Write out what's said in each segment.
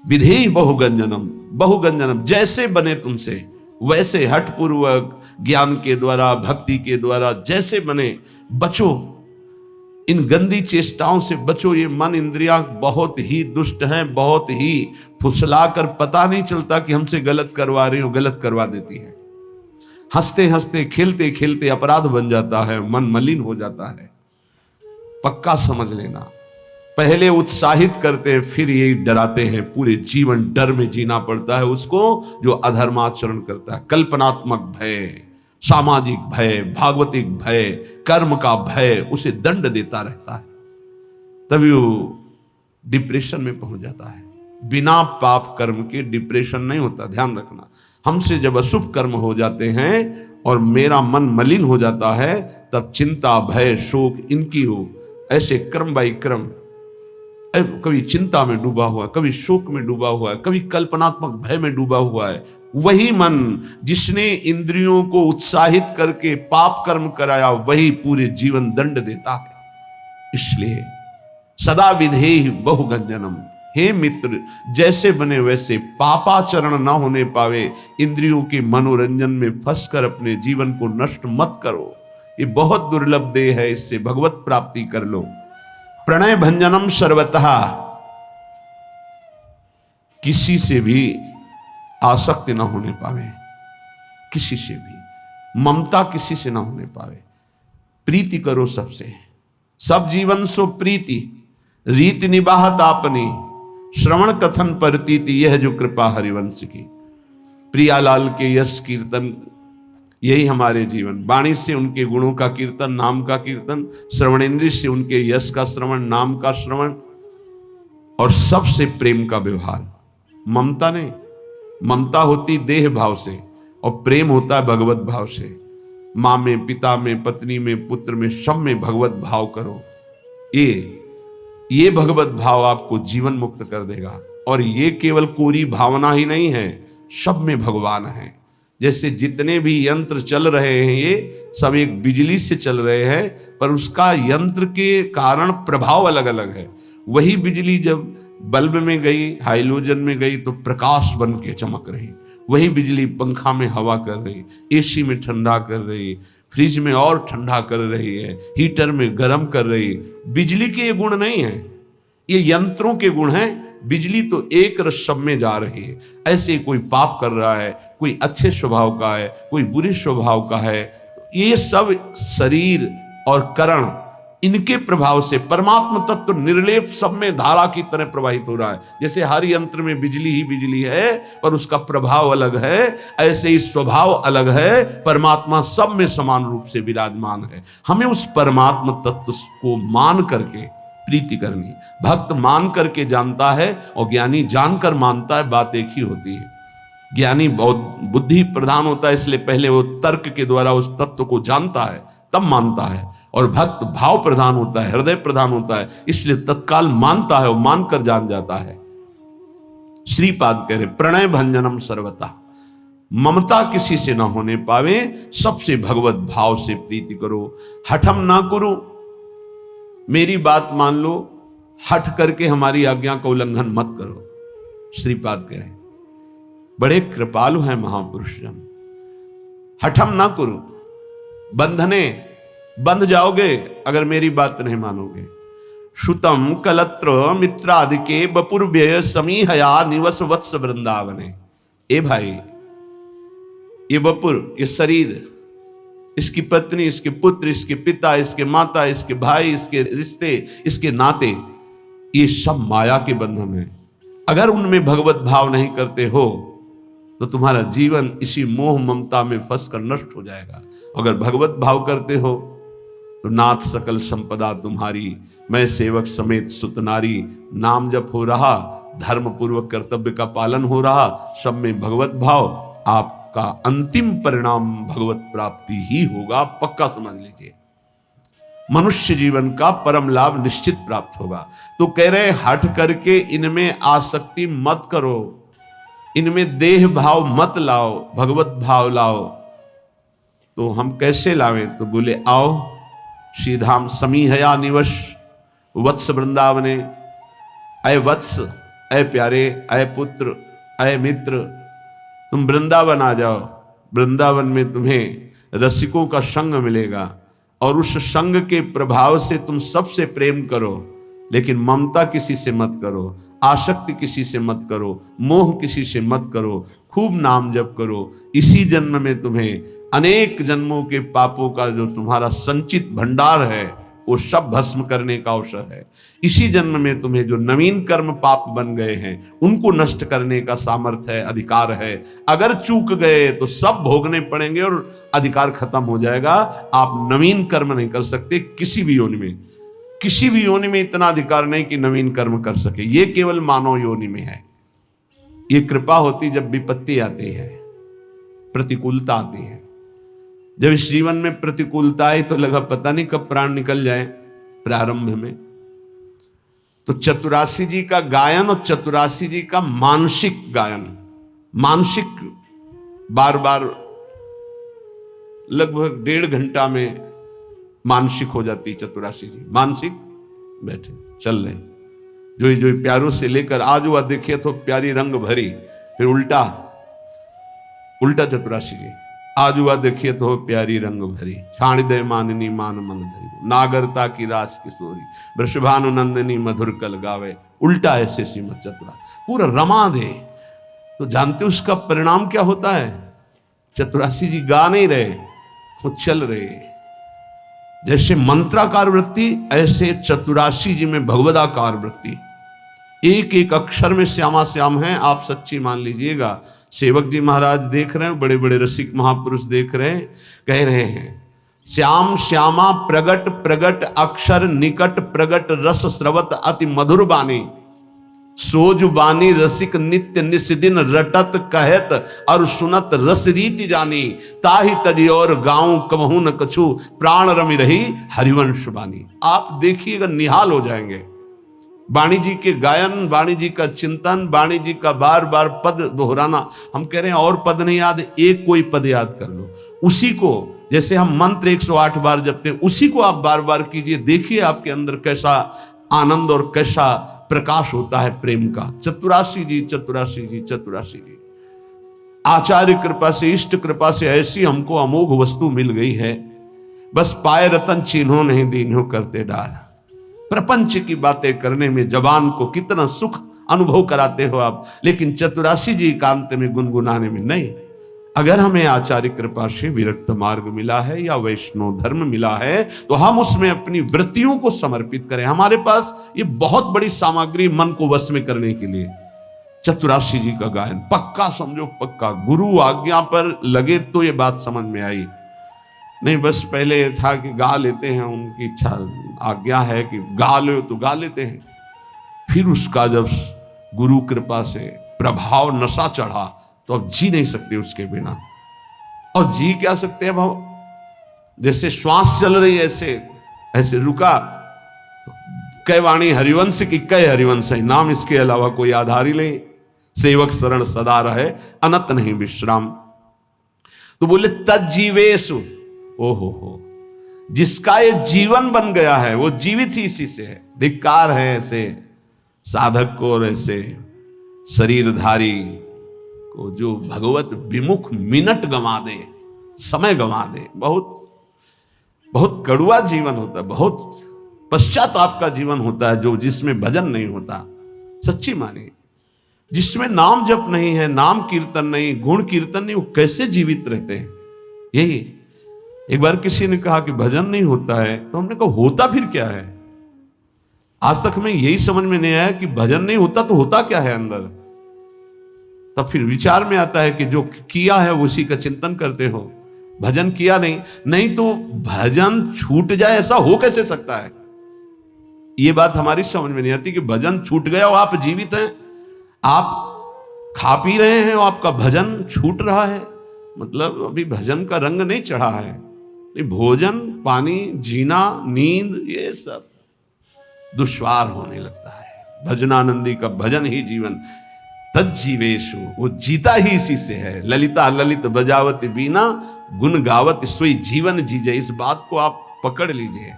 विधेहि बहुगंजनम, बहुगंजनम जैसे बने तुमसे वैसे हठपूर्वक ज्ञान के द्वारा, भक्ति के द्वारा जैसे बने बचो, इन गंदी चेष्टाओं से बचो। ये मन इंद्रियां बहुत ही दुष्ट हैं, बहुत ही फुसलाकर पता नहीं चलता कि हमसे गलत करवा रही हो, गलत करवा देती है। हंसते हंसते खेलते खेलते अपराध बन जाता है, मन मलिन हो जाता है। पक्का समझ लेना, पहले उत्साहित करते हैं फिर ये डराते हैं। पूरे जीवन डर में जीना पड़ता है उसको जो अधर्माचरण करता है। कल्पनात्मक भय, सामाजिक भय, भागवतिक भय, कर्म का भय उसे दंड देता रहता है, तभी वो डिप्रेशन में पहुंच जाता है। बिना पाप कर्म के डिप्रेशन नहीं होता, ध्यान रखना। हमसे जब अशुभ कर्म हो जाते हैं और मेरा मन मलिन हो जाता है, तब चिंता, भय, शोक इनकी हो, ऐसे क्रम बाई क्रम, कभी चिंता में डूबा हुआ है, कभी शोक में डूबा हुआ है, कभी कल्पनात्मक भय में डूबा हुआ है। वही मन जिसने इंद्रियों को उत्साहित करके पाप कर्म कराया, वही पूरे जीवन दंड देता है। इसलिए सदा विधेहि बहुगंजनम, हे मित्र जैसे बने वैसे पापाचरण न होने पावे, इंद्रियों के मनोरंजन में फंसकर अपने जीवन को नष्ट मत करो। ये बहुत दुर्लभ देह है, इससे भगवत प्राप्ति कर लो। प्रणय भंजनम सर्वतः, किसी से भी आसक्ति ना होने पावे, किसी से भी ममता किसी से ना होने पावे। प्रीति करो सबसे, सब जीवन सो प्रीति, रीति निबाहत आपने, श्रवण कथन परतीति, यह जो कृपा हरिवंश की। प्रियालाल के यश कीर्तन, यही हमारे जीवन। वाणी से उनके गुणों का कीर्तन, नाम का कीर्तन, श्रवणेन्द्रिय से उनके यश का श्रवण, नाम का श्रवण, और सबसे प्रेम का व्यवहार। ममता नहीं, ममता होती देह भाव से और प्रेम होता है भगवत भाव से। माँ में, पिता में, पत्नी में, पुत्र में, सब में भगवत भाव करो। ये भगवत भाव आपको जीवन मुक्त कर देगा। और ये केवल कोरी भावना ही नहीं है, सब में भगवान है। जैसे जितने भी यंत्र चल रहे हैं ये सब एक बिजली से चल रहे हैं, पर उसका यंत्र के कारण प्रभाव अलग अलग है। वही बिजली जब बल्ब में गई, हाइलोजन में गई तो प्रकाश बन के चमक रही। वही बिजली पंखा में हवा कर रही, एसी में ठंडा कर रही, फ्रिज में और ठंडा कर रही है, हीटर में गर्म कर रही। बिजली के ये गुण नहीं है, ये यंत्रों के गुण हैं। बिजली तो एक रस सब में जा रही है। ऐसे कोई पाप कर रहा है, कोई अच्छे स्वभाव का है, कोई बुरे स्वभाव का है, ये सब शरीर और करण, इनके प्रभाव से परमात्मा तत्व निर्लेप सब में धारा की तरह प्रवाहित हो रहा है। जैसे हर यंत्र में बिजली ही बिजली है, पर उसका प्रभाव अलग है, ऐसे ही स्वभाव अलग है। परमात्मा सब में समान रूप से विराजमान है। हमें उस परमात्मा तत्व को मान करके प्रीति करनी। भक्त मान करके जानता है और ज्ञानी जानकर मानता है, बात एक ही होती है। ज्ञानी बहुत बुद्धि प्रधान होता है, इसलिए पहले वो तर्क के द्वारा उस तत्व को जानता है, तब मानता है। और भक्त भाव प्रधान होता है, हृदय प्रधान होता है, इसलिए तत्काल मानता है और मानकर जान जाता है। श्रीपाद कह रहे प्रणय भंजनम सर्वथा, ममता किसी से ना होने पावे, सबसे भगवत भाव से प्रीति करो। हठम ना करो, मेरी बात मान लो, हठ करके हमारी आज्ञा का उल्लंघन मत करो। श्रीपाद कह रहे बड़े कृपालु हैं महापुरुष जन। हठम ना करो, बंधने बंध जाओगे अगर मेरी बात नहीं मानोगे। श्रुतम कलत्र मित्रादिके बपुर्व्यय समीहया निवस वत्स वृंदावने। ए भाई, ये बपुर, ये शरीर, इसकी पत्नी, इसके पुत्र, इसके पिता, इसके माता, इसके भाई, इसके रिश्ते, इसके नाते, ये सब माया के बंधन हैं। अगर उनमें भगवत भाव नहीं करते हो तो तुम्हारा जीवन इसी मोह ममता में फंसकर नष्ट हो जाएगा। अगर भगवत भाव करते हो तो नाथ सकल संपदा तुम्हारी, मैं सेवक समेत सुत नारी। नाम जप हो रहा, धर्म पूर्वक कर्तव्य का पालन हो रहा, सब में भगवत भाव, आपका अंतिम परिणाम भगवत प्राप्ति ही होगा। पक्का समझ लीजिए, मनुष्य जीवन का परम लाभ निश्चित प्राप्त होगा। तो कह रहे हट करके इनमें आसक्ति मत करो, इनमें देह भाव मत लाओ, भगवत भाव लाओ। तो हम कैसे लावें? तो बोले आओ श्रीधाम समीहया निवश वत्स वृंदावने। अय वत्स, अय प्यारे, अय पुत्र, अय मित्र, तुम वृंदावन आ जाओ। वृंदावन में तुम्हें रसिकों का संग मिलेगा और उस संग के प्रभाव से तुम सबसे प्रेम करो, लेकिन ममता किसी से मत करो, आसक्ति किसी से मत करो, मोह किसी से मत करो, खूब नाम जप करो। इसी जन्म में तुम्हें अनेक जन्मों के पापों का जो तुम्हारा संचित भंडार है वो सब भस्म करने का अवसर है। इसी जन्म में तुम्हें जो नवीन कर्म पाप बन गए हैं उनको नष्ट करने का सामर्थ्य है, अधिकार है। अगर चूक गए तो सब भोगने पड़ेंगे और अधिकार खत्म हो जाएगा। आप नवीन कर्म नहीं कर सकते किसी भी योनि में। किसी भी योनि में इतना अधिकार नहीं कि नवीन कर्म कर सके, ये केवल मानव योनि में है। ये कृपा होती जब विपत्ति आती है, प्रतिकूलता आती है। जब इस जीवन में प्रतिकूलता आई तो लगा पता नहीं कब प्राण निकल जाए। प्रारंभ में तो चतुरासी जी का गायन और चतुरासी जी का मानसिक गायन, मानसिक बार बार लगभग 1.5 घंटा में मानसिक हो जाती चतुरासी जी। मानसिक बैठे चल रहे, जो जो प्यारों से लेकर आज हुआ देखिए तो प्यारी रंग भरी, फिर उल्टा उल्टा चतुरासी जी, आज हुआ देखिए तो प्यारी रंग भरी, छाण दे माननी मान मन धरी, नागरता की रास किशोरी, वृषभानु नंदिनी मधुर कल गावे। उल्टा ऐसे श्रीमद चतुरासी पूरा रमा दे। तो जानते उसका परिणाम क्या होता है? चतुरासी जी गा नहीं रहे, वो चल रहे। जैसे मंत्राकार वृत्ति ऐसे चतुरासी जी में भगवदाकार वृत्ति। एक एक अक्षर में श्यामा श्याम है, आप सच्ची मान लीजिएगा। सेवक जी महाराज देख रहे हैं, बड़े बड़े रसिक महापुरुष देख रहे हैं, कह रहे हैं श्याम श्यामा प्रगट प्रगट अक्षर निकट प्रगट रस स्रवत अति मधुर बानी, सोज बानी रसिक नित्य निस्दिन रटत कहत और सुनत रस रीति जानी, ताहि तजी और गाँव कमहू न कछु प्राण रमि रही हरिवंश बानी। आप देखिएगा निहाल हो जाएंगे। वाणी जी के गायन, वाणी जी का चिंतन, वाणी जी का बार बार पद दोहराना। हम कह रहे हैं और पद नहीं याद, एक कोई पद याद कर लो, उसी को जैसे हम मंत्र 108 बार जपते हैं उसी को आप बार बार कीजिए। देखिए आपके अंदर कैसा आनंद और कैसा प्रकाश होता है प्रेम का। चतुरासी जी चतुरासी जी चतुरासी जी। आचार्य कृपा से, इष्ट कृपा से ऐसी हमको अमोघ वस्तु मिल गई है, बस पाए रतन चिन्हो नहीं दीन्हो करते डार। प्रपंच की बातें करने में जबान को कितना सुख अनुभव कराते हो आप, लेकिन चतुरासी जी एकांत में गुनगुनाने में नहीं। अगर हमें आचार्य कृपा से विरक्त मार्ग मिला है या वैष्णव धर्म मिला है तो हम उसमें अपनी वृत्तियों को समर्पित करें। हमारे पास ये बहुत बड़ी सामग्री मन को वश में करने के लिए। चतुरासी जी का गायन पक्का समझो, पक्का। गुरु आज्ञा पर लगे तो ये बात समझ में आई, नहीं बस पहले ये था कि गा लेते हैं, उनकी इच्छा आज्ञा है कि गा लो तो गा लेते हैं। फिर उसका जब गुरु कृपा से प्रभाव नशा चढ़ा तो अब जी नहीं सकते उसके बिना। और जी क्या सकते हैं भाव, जैसे श्वास चल रही ऐसे ऐसे रुका तो कै वाणी हरिवंश की कै हरिवंश है, नाम इसके अलावा कोई आधार ही नहीं। सेवक शरण सदा रहे अनत नहीं विश्राम। तो बोले तज्जीवेशु, ओहो हो, जिसका ये जीवन बन गया है वो जीवित ही इसी से है। धिक्कार है ऐसे साधक को और ऐसे शरीरधारी को जो भगवत विमुख मिनट गंवा दे, समय गंवा दे। बहुत बहुत कड़ुआ जीवन होता है, बहुत पश्चाताप का जीवन होता है जो जिसमें भजन नहीं होता। सच्ची माने, जिसमें नाम जप नहीं है, नाम कीर्तन नहीं, गुण कीर्तन नहीं, वो कैसे जीवित रहते हैं। यही एक बार किसी ने कहा कि भजन नहीं होता है, तो हमने कहा होता फिर क्या है। आज तक हमें यही समझ में नहीं आया कि भजन नहीं होता तो होता क्या है अंदर। तब फिर विचार में आता है कि जो किया है उसी का चिंतन करते हो, भजन किया नहीं तो भजन छूट जाए, ऐसा हो कैसे सकता है। ये बात हमारी समझ में नहीं आती कि भजन छूट गया और आप जीवित हैं, आप खा पी रहे हैं और आपका भजन छूट रहा है, मतलब अभी भजन का रंग नहीं चढ़ा है। भोजन, पानी, जीना, नींद, ये सब दुश्वार होने लगता है। भजनानंदी का भजन ही जीवन। तज्जीवेशु, वो जीता ही इसी से है। ललिता ललित बजावत बीना गुण गावत सोई जीवन जीजे। इस बात को आप पकड़ लीजिए।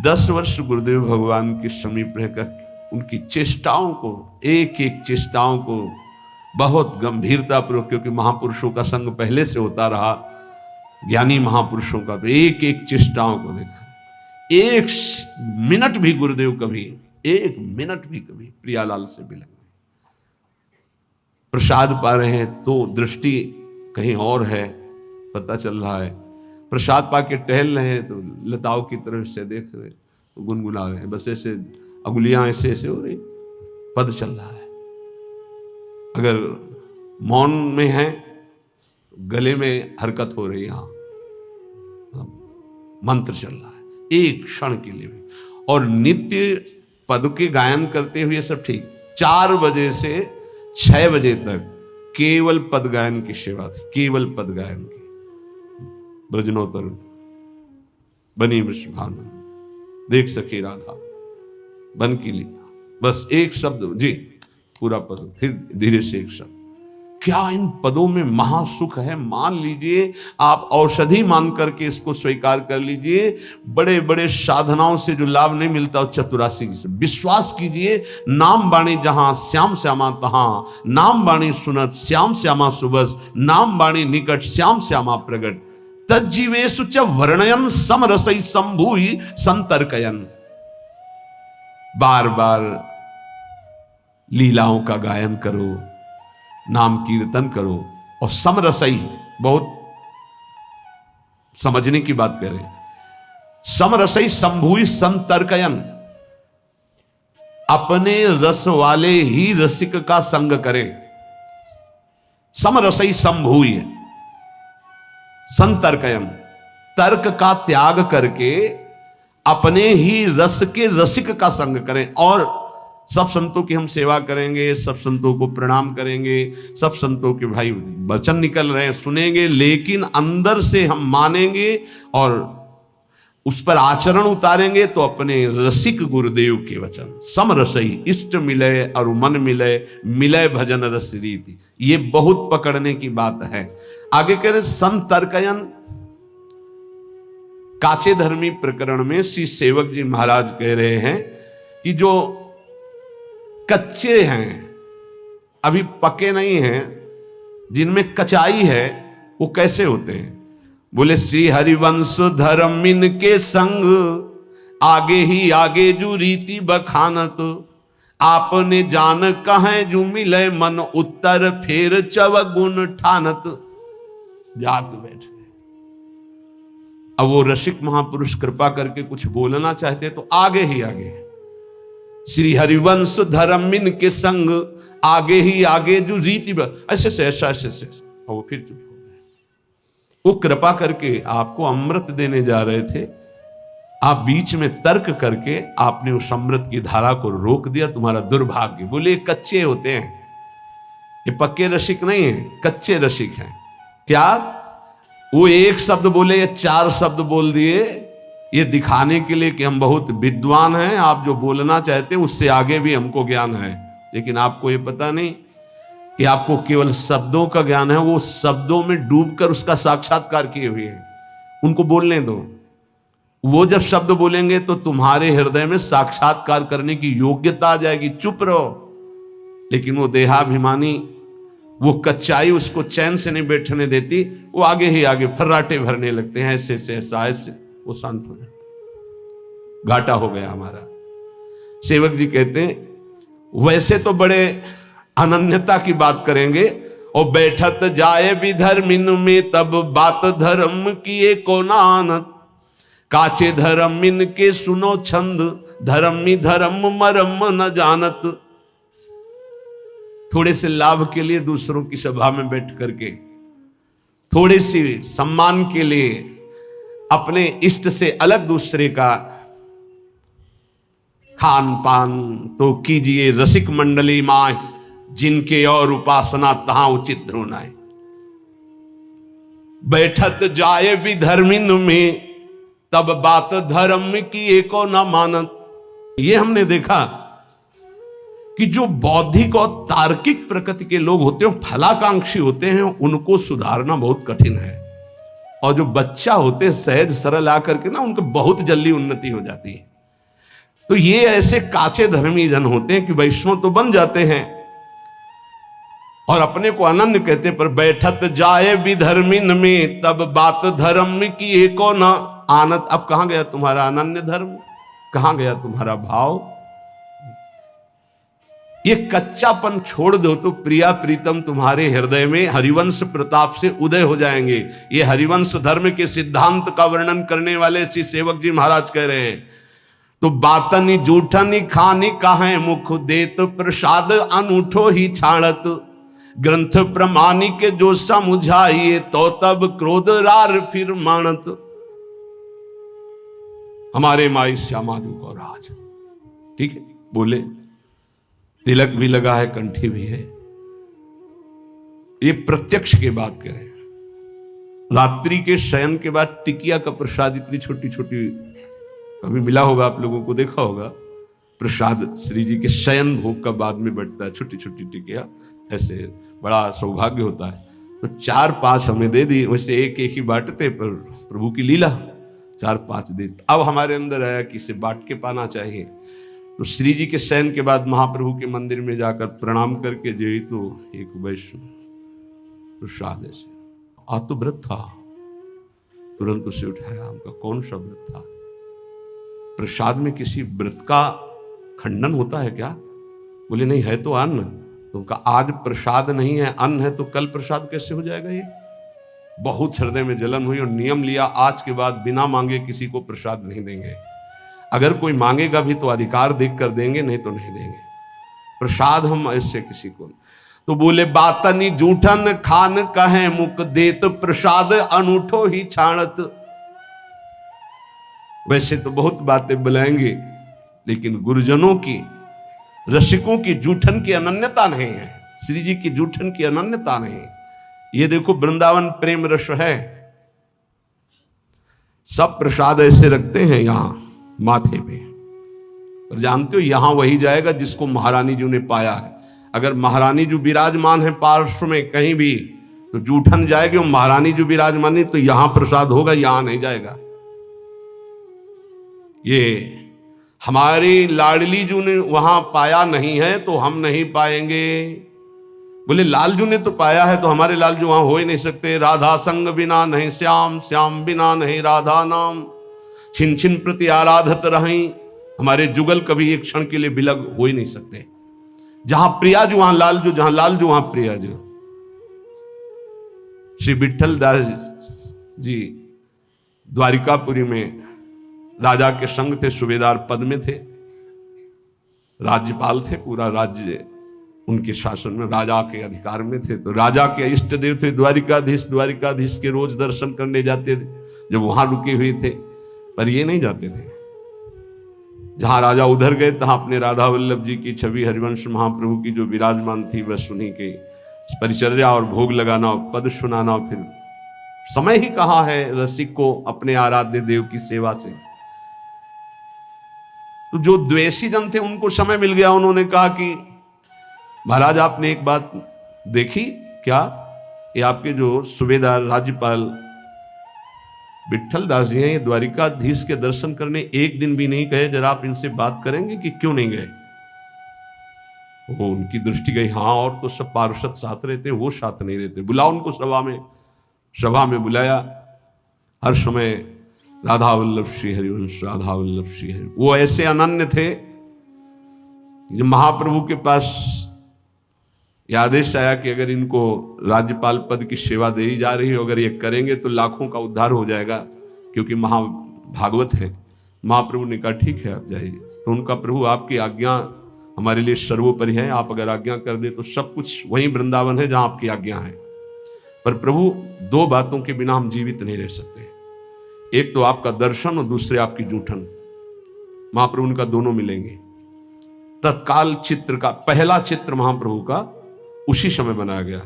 10 वर्ष गुरुदेव भगवान के समीप रहकर उनकी चेष्टाओं को, एक एक चेष्टाओं को बहुत गंभीरता पूर्वक, क्योंकि महापुरुषों का संग पहले से होता रहा, ज्ञानी महापुरुषों का, तो एक एक चेष्टाओं को देखा। एक मिनट भी गुरुदेव कभी, एक मिनट भी कभी प्रियालाल से बिलक नहीं। प्रसाद पा रहे हैं तो दृष्टि कहीं और है, पता चल रहा है। प्रसाद पा के टहल रहे हैं तो लताओं की तरफ से देख रहे, तो गुनगुना रहे हैं, बस ऐसे अंगुलियां ऐसे ऐसे हो रही, पद चल रहा है। अगर मौन में है, गले में हरकत हो रही है, यहां मंत्र चल रहा है एक क्षण के लिए भी। और नित्य पद के गायन करते हुए सब ठीक। 4 बजे से 6 बजे तक केवल पद गायन की सेवा थी, केवल पद गायन की। ब्रजनोत्तर बनी भावना देख सके राधा बन की लीला, बस एक शब्द जी पूरा पद, फिर धीरे से एक शब्द। क्या इन पदों में महासुख है। मान लीजिए, आप औषधि मान करके इसको स्वीकार कर लीजिए। बड़े बड़े साधनाओं से जो लाभ नहीं मिलता, चतुरासी से विश्वास कीजिए। नाम बाणी जहां श्याम श्यामा तहां, नाम बाणी सुनत श्याम श्यामा सुबस, नाम बाणी निकट श्याम श्यामा प्रगट, तज्जीवेषु च वर्णयन समरसई संभूई संतर्कयन। बार बार लीलाओं का गायन करो, नाम कीर्तन करो, और समरसई, बहुत समझने की बात करें, समरसई संभूई संतर्कयन, अपने रस वाले ही रसिक का संग करें। समरसई संभूई संतर्कयन, तर्क का त्याग करके अपने ही रस के रसिक का संग करें। और सब संतों की हम सेवा करेंगे, सब संतों को प्रणाम करेंगे, सब संतों के भाई वचन निकल रहे हैं सुनेंगे, लेकिन अंदर से हम मानेंगे और उस पर आचरण उतारेंगे तो अपने रसिक गुरुदेव के वचन। समरसई, इष्ट मिले और मन मिले, मिले भजन रस रीति, ये बहुत पकड़ने की बात है। आगे कह रहे संतर्कयन। काचे धर्मी प्रकरण में श्री सेवक जी महाराज कह रहे हैं कि जो कच्चे हैं, अभी पके नहीं हैं, जिनमें कचाई है, वो कैसे होते हैं। बोले श्री हरिवंश धर्मिन के संग आगे ही आगे जो रीति बखानत, आपने जान कहे जो मिले मन उत्तर फेर चवगुण ठानत। जाके बैठ गए। अब वो रसिक महापुरुष कृपा करके कुछ बोलना चाहते तो आगे ही आगे, श्री हरिवंश धर्मिन के संग आगे ही आगे जो रीति ऐसे से ऐसा ऐसे से, और वो फिर चुप हो गए। वो कृपा करके आपको अमृत देने जा रहे थे, आप बीच में तर्क करके आपने उस अमृत की धारा को रोक दिया, तुम्हारा दुर्भाग्य। बोले ये कच्चे होते हैं, ये पक्के रसिक नहीं है, कच्चे रसिक हैं। क्या वो एक शब्द बोले या 4 शब्द बोल दिए, ये दिखाने के लिए कि हम बहुत विद्वान हैं, आप जो बोलना चाहते हैं उससे आगे भी हमको ज्ञान है। लेकिन आपको ये पता नहीं कि आपको केवल शब्दों का ज्ञान है, वो शब्दों में डूबकर उसका साक्षात्कार किए हुए हैं। उनको बोलने दो, वो जब शब्द बोलेंगे तो तुम्हारे हृदय में साक्षात्कार करने की योग्यता आ जाएगी। चुप रहो। लेकिन वो देहाभिमानी, वो कच्चाई उसको चैन से नहीं बैठने देती, वो आगे ही आगे फर्राटे भरने लगते हैं, ऐसे से ऐसे, वो शांत हो जाता। घाटा हो गया हमारा। सेवक जी कहते हैं वैसे तो बड़े अनन्यता की बात करेंगे, और बैठत जाए विधर्मिन में तब बात धर्म की एको नानत, काचे धर्मिन के सुनो छंद, धर्मी धर्म मरम न जानत। थोड़े से लाभ के लिए दूसरों की सभा में बैठ करके, थोड़ी सी सम्मान के लिए अपने इष्ट से अलग दूसरे का खान पान तो कीजिए। रसिक मंडली माय जिनके और उपासना तहां उचित ध्रुनाए, बैठत जाए विधर्मिन में तब बात धर्म की एको न मानत। ये हमने देखा कि जो बौद्धिक और तार्किक प्रकृति के लोग होते हैं, फलाकांक्षी होते हैं, उनको सुधारना बहुत कठिन है। और जो बच्चा होते हैं सहज सरल आकर के ना, उनको बहुत जल्दी उन्नति हो जाती है। तो ये ऐसे काचे धर्मी जन होते हैं कि वैष्णव तो बन जाते हैं और अपने को अनन्य कहते, पर बैठत जाए विधर्मिन में तब बात धर्म की एको न आनत। अब कहां गया तुम्हारा अनन्य धर्म, कहां गया तुम्हारा भाव? ये कच्चापन छोड़ दो तो प्रिया प्रीतम तुम्हारे हृदय में हरिवंश प्रताप से उदय हो जाएंगे। ये हरिवंश धर्म के सिद्धांत का वर्णन करने वाले श्री सेवक जी महाराज कह रहे हैं, तो बातनी जूठनी खानी काहे मुख देत प्रसाद अनूठो ही छाड़त, ग्रंथ प्रमाणी के जो समुझाइए तो तब क्रोध रार फिर मानत। हमारे माई श्यामा जी को राज, ठीक है, बोले तिलक भी लगा है, कंठी भी है। ये प्रत्यक्ष की बात करें, रात्रि के शयन के बाद टिकिया का प्रसाद इतनी छोटी छोटी, कभी मिला होगा आप लोगों को, देखा होगा प्रसाद श्री जी के शयन भोग का बाद में बढ़ता है, छोटी छोटी टिकिया, ऐसे बड़ा सौभाग्य होता है। तो 4-5 हमें दे दी, वैसे एक एक ही बांटते, पर प्रभु की लीला 4-5 दे। अब हमारे अंदर आया कि इसे बांट के पाना चाहिए। तो श्री जी के शयन के बाद महाप्रभु के मंदिर में जाकर प्रणाम करके जे तो एक वैष्णव प्रसाद ऐसे, आ तो व्रत था, तुरंत उसे उठाया। उनका कौन सा व्रत था? प्रसाद में किसी व्रत का खंडन होता है क्या? बोले नहीं, है तो अन्न। तो उनका आज प्रसाद नहीं है, अन्न है, तो कल प्रसाद कैसे हो जाएगा? ये बहुत हृदय में जलन हुई और नियम लिया, आज के बाद बिना मांगे किसी को प्रसाद नहीं देंगे। अगर कोई मांगेगा भी तो अधिकार देख कर देंगे, नहीं तो नहीं देंगे प्रसाद हम ऐसे किसी को। तो बोले बातनी जूठन खान कहे मुख देत प्रसाद अनूठो ही छाणत। वैसे तो बहुत बातें बुलाएंगे, लेकिन गुरुजनों की, रसिकों की जूठन की अनन्यता नहीं है, श्री जी की जूठन की अनन्यता नहीं है। ये देखो वृंदावन प्रेम रस है, सब प्रसाद ऐसे रखते हैं यहां माथे पे, और जानते हो यहां वही जाएगा जिसको महारानी जी ने पाया है। अगर महारानी जो विराजमान है पार्श्व में कहीं भी, तो जूठन जाएगी, और महारानी जो विराजमान नहीं तो यहां प्रसाद होगा, यहां नहीं जाएगा। ये हमारी लाडली जी ने वहां पाया नहीं है तो हम नहीं पाएंगे। बोले लालजू ने तो पाया है, तो हमारे लालजू वहां हो ही नहीं सकते। राधा संग बिना नहीं श्याम, श्याम बिना नहीं राधा नाम, छिन छिन प्रति आराधत रही। हमारे जुगल कभी एक क्षण के लिए बिलग हो ही नहीं सकते। जहां प्रियाजू वहां लालजू, जहां लालजू वहां प्रियाजू। श्री विठल दास जी द्वारिकापुरी में राजा के संग थे, सूबेदार पद में थे, राज्यपाल थे, पूरा राज्य उनके शासन में, राजा के अधिकार में थे। तो राजा के इष्ट देव थे द्वारिकाधीश, द्वारिकाधीश के रोज दर्शन करने जाते थे जब वहां रुके हुए थे, पर ये नहीं जाते थे। जहां राजा उधर गए तहां अपने राधा वल्लभ जी की छवि, हरिवंश महाप्रभु की जो विराजमान थी, बस उन्हीं के परिचर्या और भोग लगाना और पद सुनाना। फिर समय ही कहाँ है रसिक को अपने आराध्य देव की सेवा से। तो जो द्वेषी जन थे उनको समय मिल गया, उन्होंने कहा कि महाराज आपने एक बात देखी क्या? ये आपके जो सूबेदार राज्यपाल विठल दास जी हैं, ये द्वारिकाधीश के दर्शन करने एक दिन भी नहीं गए, जरा आप इनसे बात करेंगे कि क्यों नहीं गए? वो उनकी दृष्टि गई, हाँ और तो सब पार्षद साथ रहते, वो साथ नहीं रहते। बुलाओ उनको सभा में बुलाया। हर समय राधा वल्लभ श्री हरिवंश, राधा वल्लभ श्री हरि। वो ऐसे अनन्य थे, जब महाप्रभु के पास यह आदेश आया कि अगर इनको राज्यपाल पद की सेवा दे जा रही हो, अगर ये करेंगे तो लाखों का उद्धार हो जाएगा, क्योंकि महाभागवत है। महाप्रभु ने कहा ठीक है आप जाइए। तो उनका प्रभु आपकी आज्ञा हमारे लिए सर्वोपरि है, आप अगर आज्ञा कर दे तो सब कुछ वहीं वृंदावन है जहां आपकी आज्ञा है। पर प्रभु दो बातों के बिना हम जीवित नहीं रह सकते, एक तो आपका दर्शन और दूसरे आपकी जूठन। महाप्रभु का दोनों मिलेंगे। तत्काल चित्र का पहला चित्र महाप्रभु का उसी समय बनाया गया।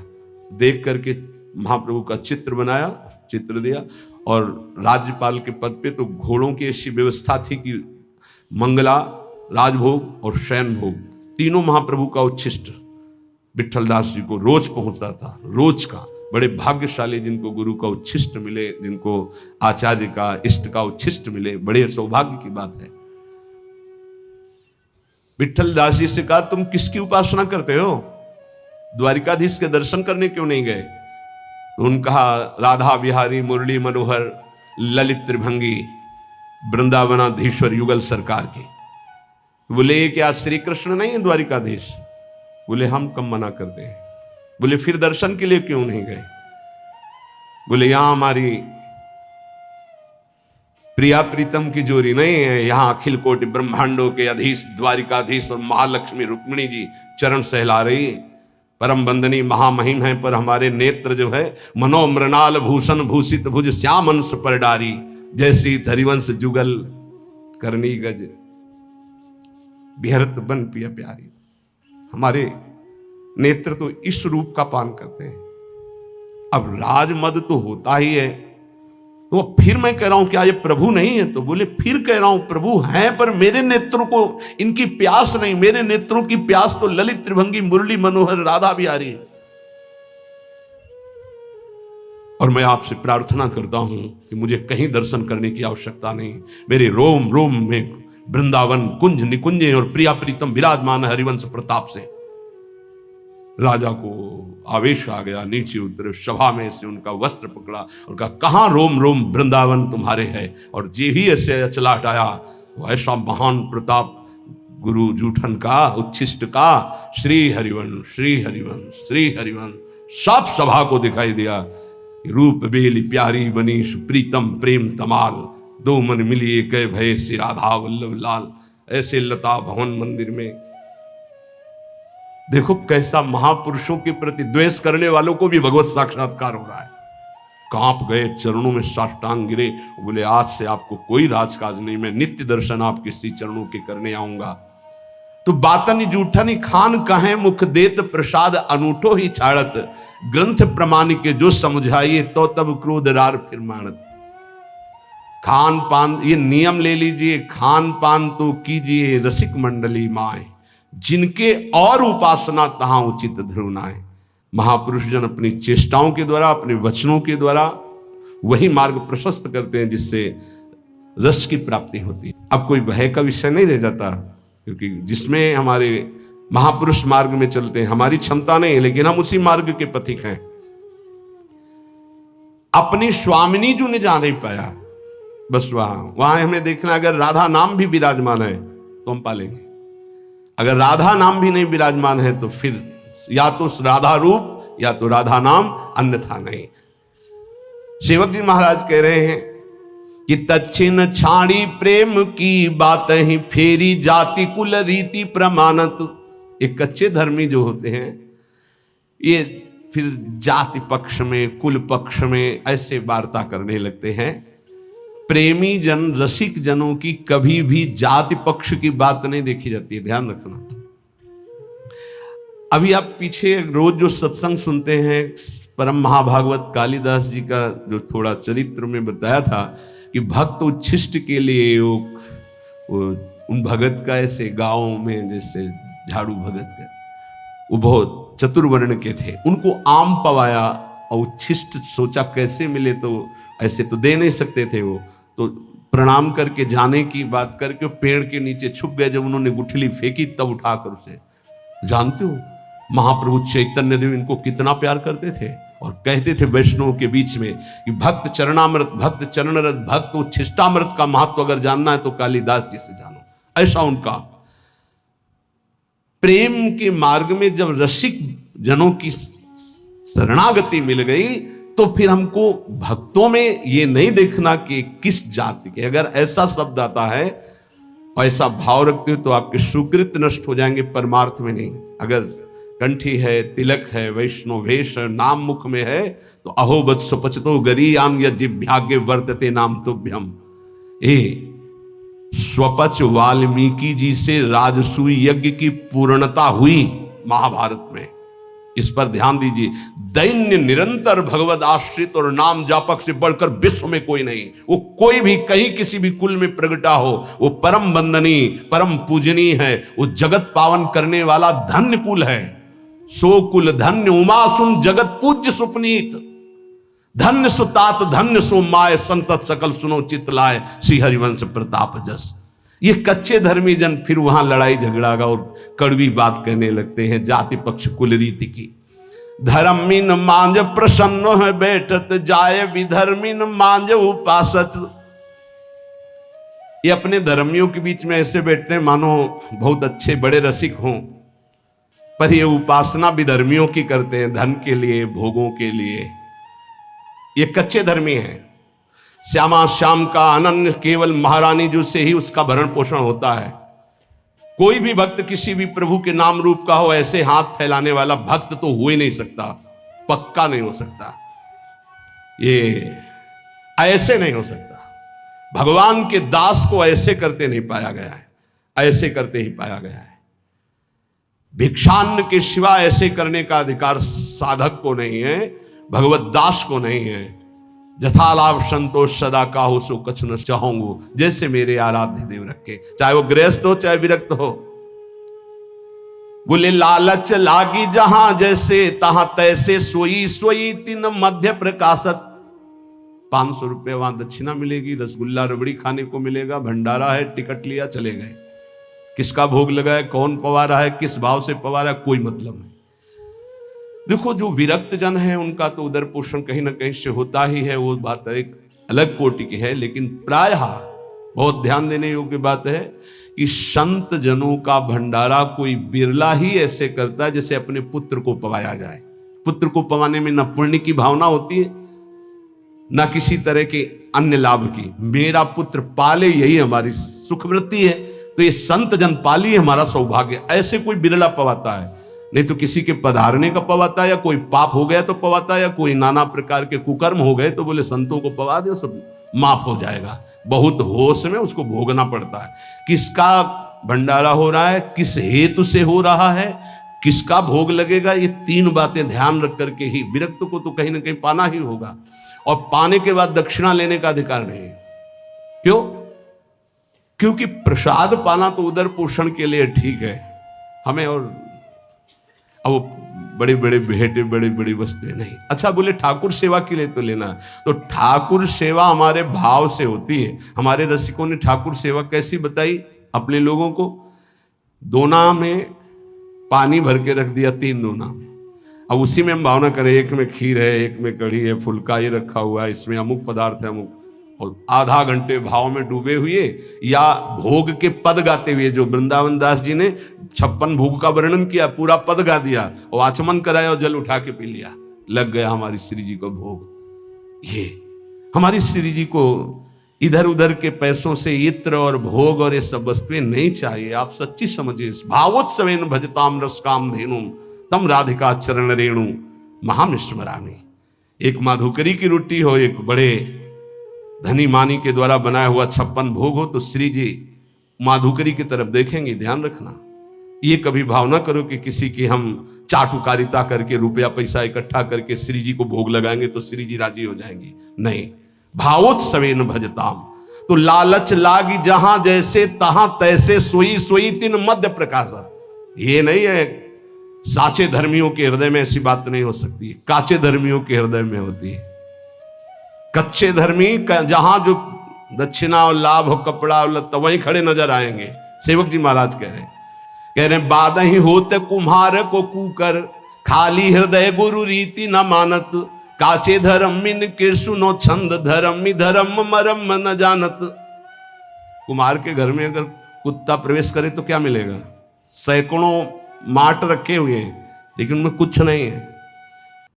देख करके महाप्रभु का चित्र बनाया, चित्र दिया। और राज्यपाल के पद पे तो घोड़ों की ऐसी व्यवस्था थी कि मंगला, राजभोग और शयन भोग तीनों महाप्रभु का उच्छिष्ट विठलदास जी को रोज पहुंचता था, रोज का। बड़े भाग्यशाली जिनको गुरु का उच्छिष्ट मिले, जिनको आचार्य का इष्ट का उच्छिष्ट मिले, बड़े सौभाग्य की बात है। विठल दास जी से कहा तुम किसकी उपासना करते हो, द्वारिकाधीश के दर्शन करने क्यों नहीं गए? तो उन्होंने कहा राधा बिहारी मुरली मनोहर ललित त्रिभंगी वृंदावनाधीश्वर युगल सरकार की। तो बोले ये क्या श्री कृष्ण नहीं है द्वारिकाधीश? बोले हम कम मना करते हैं। बोले फिर दर्शन के लिए क्यों नहीं गए? बोले यहां हमारी प्रिया प्रीतम की जोड़ी नहीं है, यहां अखिल कोटि ब्रह्मांडों के अधीश द्वारिकाधीश और महालक्ष्मी रुक्मिणी जी चरण सहला रही, परम बंदनी महामहिम है, पर हमारे नेत्र जो है मनोमृणाल भूषण भूषित भुज श्याम अंश पर डारी, जैसी हरिवंश जुगल करनी गज बिहरत बन पिया प्यारी। हमारे नेत्र तो इस रूप का पान करते हैं। अब राजमद तो होता ही है, तो फिर मैं कह रहा हूं क्या ये प्रभु नहीं है? तो बोले फिर कह रहा हूं प्रभु हैं, पर मेरे नेत्रों को इनकी प्यास नहीं, मेरे नेत्रों की प्यास तो ललित त्रिभंगी मुरली मनोहर राधा बिहारी है। और मैं आपसे प्रार्थना करता हूं कि मुझे कहीं दर्शन करने की आवश्यकता नहीं, मेरे रोम रोम में वृंदावन कुंज निकुंजे और प्रिया प्रीतम विराजमान हरिवंश प्रताप से। राजा को आवेश आ गया, नीचे उतरे, सभा में से उनका वस्त्र पकड़ा और कहा कहां रोम रोम वृंदावन तुम्हारे है? और जे ही ऐसे अचला हटाया, वो ऐसा महान प्रताप गुरु जूठन का उच्छिष्ट का श्री हरिवंश श्री हरिवंश श्री हरिवंश सब सभा को दिखाई दिया। रूप बेली प्यारी बनी सुप्रीतम प्रेम तमाल, दो मन मिली एक भय श्री राधा वल्लभ लाल। ऐसे लता भवन मंदिर में देखो कैसा महापुरुषों के प्रति द्वेष करने वालों को भी भगवत साक्षात्कार हो रहा है। कांप गए, चरणों में साष्टांग गिरे, बोले आज से आपको कोई राजकाज नहीं, मैं नित्य दर्शन आपके श्री चरणों के करने आऊंगा। तो बातन जूठनी खान कहे मुख देत प्रसाद अनूठो ही छाड़त, ग्रंथ प्रमाण के जो समझाइए तो तब क्रोध रार फिर मानत। खान पान ये नियम ले लीजिए, खान पान तो कीजिए रसिक मंडली माए, जिनके और उपासना तहां उचित ध्रुवनाए। महापुरुष जन अपनी चेष्टाओं के द्वारा, अपने वचनों के द्वारा वही मार्ग प्रशस्त करते हैं जिससे रस की प्राप्ति होती है। अब कोई भय का विषय नहीं रह जाता, क्योंकि जिसमें हमारे महापुरुष मार्ग में चलते हैं, हमारी क्षमता नहीं है लेकिन हम उसी मार्ग के पथिक हैं। अपनी स्वामिनी जो ने जा नहीं पाया, बस वहां हमें देखना, अगर राधा नाम भी विराजमान है तो हम पालेंगे, अगर राधा नाम भी नहीं विराजमान है तो फिर या तो राधा रूप या तो राधा नाम, अन्यथा नहीं। सेवक जी महाराज कह रहे हैं कि तच्छिन छाड़ी प्रेम की बात ही फेरी जाति कुल रीति प्रमाणत। ये कच्चे धर्मी जो होते हैं ये फिर जाति पक्ष में कुल पक्ष में ऐसे वार्ता करने लगते हैं। प्रेमी जन रसिक जनों की कभी भी जाति पक्ष की बात नहीं देखी जाती है, ध्यान रखना। अभी आप पीछे रोज जो सत्संग सुनते हैं, परम महाभागवत कालिदास जी का जो थोड़ा चरित्र में बताया था कि भक्त उच्छिष्ट के लिए उन भगत का ऐसे गांव में जैसे झाड़ू भगत का, वो बहुत चतुर्वर्ण के थे, उनको आम पवाया और उच्छिष्ट सोचा कैसे मिले, तो ऐसे तो दे नहीं सकते थे वो, तो प्रणाम करके जाने की बात करके पेड़ के नीचे छुप गए। जब उन्होंने गुठली फेंकी तब उठाकर उसे, जानते हो महाप्रभु चैतन्य देव इनको कितना प्यार करते थे और कहते थे वैष्णव के बीच में कि भक्त चरणामृत, भक्त चरणरत, भक्त उच्छिष्टामृत का महत्व अगर जानना है तो कालिदास जी से जानो। ऐसा उनका प्रेम के मार्ग में जब रसिक जनों की शरणागति मिल गई तो फिर हमको भक्तों में ये नहीं देखना कि किस जाति के, अगर ऐसा शब्द आता है ऐसा भाव रखते हो तो आपके सुकृत नष्ट हो जाएंगे, परमार्थ में नहीं। अगर कंठी है, तिलक है, वैष्णव वेश है, नाम मुख में है तो अहो वत्स पचतो गरीयाम यजिभ्यागे वर्तते नाम तुभ्यम। स्वपच वाल्मीकि जी से राजसूय यज्ञ की पूर्णता हुई महाभारत में, इस पर ध्यान दीजिए। दैन्य निरंतर भगवद आश्रित और नाम जापक से बढ़कर विश्व में कोई नहीं। वो कोई भी कहीं किसी भी कुल में प्रगटा हो, वो परम वंदनीय परम पूजनीय है, वो जगत पावन करने वाला धन्य कुल है। सो कुल धन्य उमा सुन जगत पूज्य सुपनीत, धन्य सुतात धन्य सो माय संतत सकल सुनो चित लाए, श्री हरिवंश प्रताप जस। ये कच्चे धर्मी जन फिर वहां लड़ाई झगड़ा और कड़वी बात कहने लगते हैं जाति पक्ष कुल रीति की। धर्मीन मांझ प्रसन्न है बैठत जाय, विधर्मीन मांझ उपासत। ये अपने धर्मियों के बीच में ऐसे बैठते हैं मानो बहुत अच्छे बड़े रसिक हों, पर ये उपासना विधर्मियों की करते हैं, धन के लिए, भोगों के लिए। ये कच्चे धर्मी हैं। श्यामा श्याम का अनन्य केवल महारानी जो से ही उसका भरण पोषण होता है। कोई भी भक्त किसी भी प्रभु के नाम रूप का हो, ऐसे हाथ फैलाने वाला भक्त तो हो ही नहीं सकता, पक्का नहीं हो सकता, ये ऐसे नहीं हो सकता। भगवान के दास को ऐसे करते नहीं पाया गया है, ऐसे करते ही पाया गया है। भिक्षान्न के सिवा ऐसे करने का अधिकार साधक को नहीं है, भगवत दास को नहीं है। जथा लाभ संतोष सदा काहू सो कछ न चाहूंगो, जैसे मेरे आराध्य देव रखे, चाहे वो गृहस्थ हो चाहे विरक्त हो। बोले लालच लागी जहां जैसे तहां तैसे, सोई सोई तीन मध्य प्रकाशत। 500 रुपये वहां दक्षिणा मिलेगी, रसगुल्ला रबड़ी खाने को मिलेगा, भंडारा है, टिकट लिया चले गए। किसका भोग लगा है, कौन पवारा है, किस भाव से पवारा है, कोई मतलब नहीं। देखो जो विरक्त जन है उनका तो उदर पोषण कहीं ना कहीं से होता ही है, वो बात एक अलग कोटि की है। लेकिन प्रायः बहुत ध्यान देने योग्य बात है कि संत जनों का भंडारा कोई बिरला ही ऐसे करता है जैसे अपने पुत्र को पवाया जाए। पुत्र को पवाने में न पुण्य की भावना होती है न किसी तरह के अन्य लाभ की। मेरा पुत्र पाले यही हमारी सुखवृत्ति है, तो ये संत जन पाली हमारा सौभाग्य, ऐसे कोई बिरला पवाता है। नहीं तो किसी के पधारने का पवाता है, या कोई पाप हो गया तो पवाता है, या कोई नाना प्रकार के कुकर्म हो गए तो बोले संतों को पवा दो सब माफ हो जाएगा। बहुत होश में उसको भोगना पड़ता है। किसका भंडारा हो रहा है, किस हेतु से हो रहा है, किसका भोग लगेगा, ये 3 बातें ध्यान रख करके ही विरक्त को तो कहीं ना कहीं पाना ही होगा। और पाने के बाद दक्षिणा लेने का अधिकार नहीं है। क्यों? क्योंकि प्रसाद पाना तो उदर पोषण के लिए ठीक है हमें, और अब वो बड़े बड़े भेंटे बड़ी बड़ी वस्तुएं नहीं। अच्छा बोले ठाकुर सेवा के लिए तो लेना, तो ठाकुर सेवा हमारे भाव से होती है। हमारे रसिकों ने ठाकुर सेवा कैसी बताई अपने लोगों को। दोना में पानी भर के रख दिया, 3 दोना में। अब उसी में हम भावना करें, एक में खीर है, एक में कढ़ी है, फुल्का ये रखा हुआ है, इसमें अमुक पदार्थ है अमुक, और आधा घंटे भाव में डूबे हुए या भोग के पद गाते हुए। जो वृंदावन दास जी ने 56 भोग का वर्णन किया, पूरा पद गा दिया और आचमन कराया और जल उठा के पी लिया, लग गया हमारी श्री जी को भोग। ये हमारी श्री जी को इधर उधर के पैसों से इत्र और भोग और ये सब वस्तुएं नहीं चाहिए। आप सच्ची समझिए, भावोत्सवेन भजताम रसकाम धेनु तम राधिका चरण रेणु महामिश्मरामी। एक माधुकरी की रोटी हो, एक बड़े धनी मानी के द्वारा बनाया हुआ 56 भोग हो, तो श्री जी माधुकरी की तरफ देखेंगे। ध्यान रखना, ये कभी भावना करो कि किसी की हम चाटुकारिता करके रुपया पैसा इकट्ठा करके श्री जी को भोग लगाएंगे तो श्री जी राजी हो जाएंगी। नहीं, भावोत्सवेन भजताम। तो लालच लागी जहां जैसे तहां तैसे, सोई सोई तीन मध्य प्रकाशत। ये नहीं है साचे धर्मियों के हृदय में ऐसी बात नहीं हो सकती, काचे धर्मियों के हृदय में होती है। कच्चे धर्मी जहां जो दक्षिणा और लाभ हो, कपड़ा और लत्ता, वहीं खड़े नजर आएंगे। सेवक जी महाराज कह रहे बाद ही होते कुम्हार को कूकर, खाली हृदय गुरु रीति न मानत। काचे धर्म मिन के सुनो छंद, धर्मी धर्म मरम न जानत। कुम्हार के घर में अगर कुत्ता प्रवेश करे तो क्या मिलेगा? सैकड़ों माट रखे हुए हैं लेकिन उनमें कुछ नहीं है।